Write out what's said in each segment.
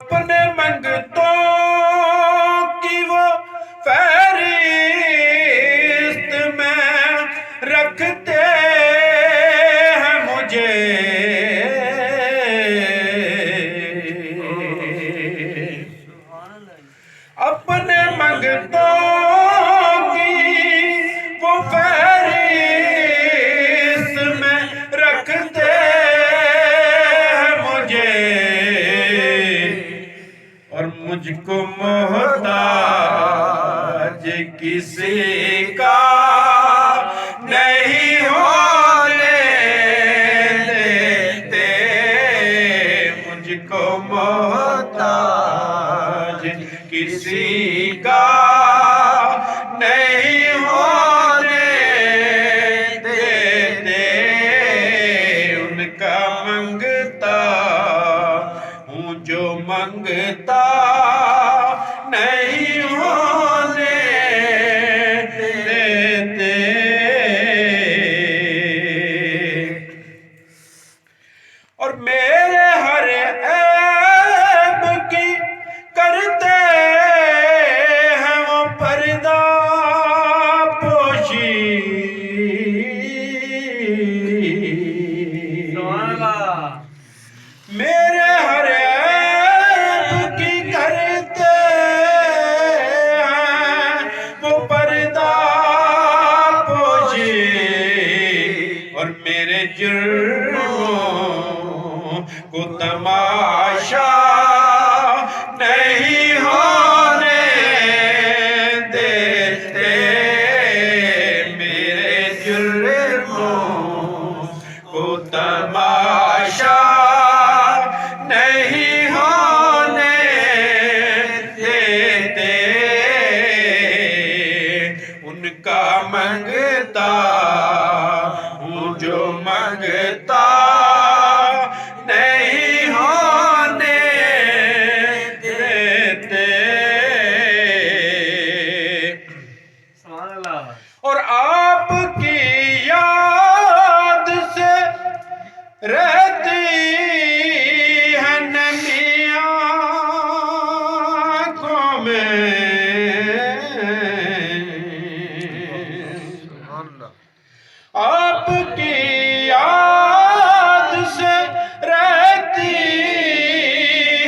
اپنے منگتوں کی وہ فہرست میں رکھتے ہیں مجھے، اپنے منگتوں کی وہ فہرست میں رکھتے ہیں مجھے، اور مجھ کو محتاج کسی کا نہیں ہونے دیتے، مجھ کو محتاج کسی کا نہیں ہونے دیتے، ان کا منگتا ہوں جو منگتا نہیں ہونے دیتے، اور میرے ہر عیب کی کرتے ہیں وہ پردہ پوشی، میرے ہر عیب کی کرتے ہیں وہ پردہ پوشی، اور میرے جرموں کو تماشا نہیں ہونے دیتے، میرے جرموں کو تماشا نہیں ہونے دیتے، ان کا منگتا ہوں جو منگتا نہیں ہونے دیتے، اور آپ کی یاد سے رہتی ہے نمی آنکھوں میں، آپ کی یاد سے رہتی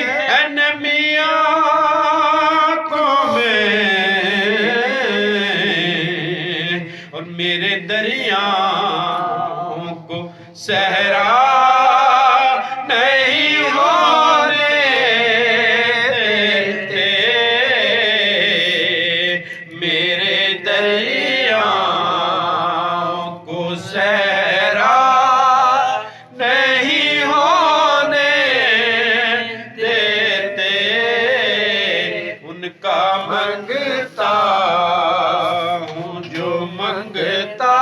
ہے نمی آنکھوں میں، اور میرے دریاؤں کو صحرا نہیں ہونے دیتے، میرے دریاؤں کو صحرا نہیں ہونے دیتے، ان کا منگتا ہوں جو منگتا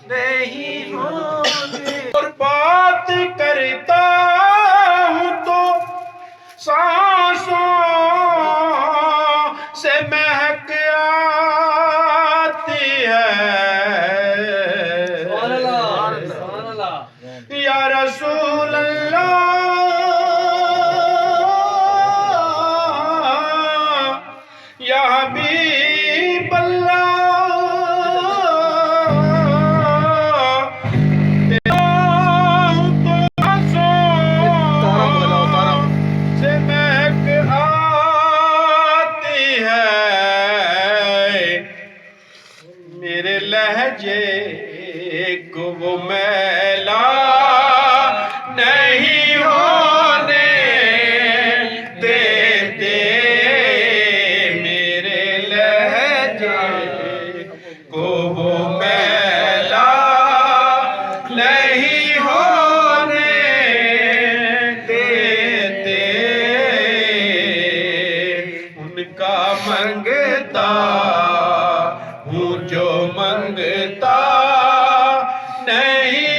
نہیں ہونے، اور بات کرتا ہوں تو سانسوں سے مہک آتی ہے، یا رسول اللہ، یا حبیب اللہ، سے مہک آتی ہے، میرے لہجے کو وہ میلا نہیں ہونے دیتے، میرے لہجے کو وہ میلا نہیں ہونے دیتے، ان کا منگتا ہوں جو منگتا نہیں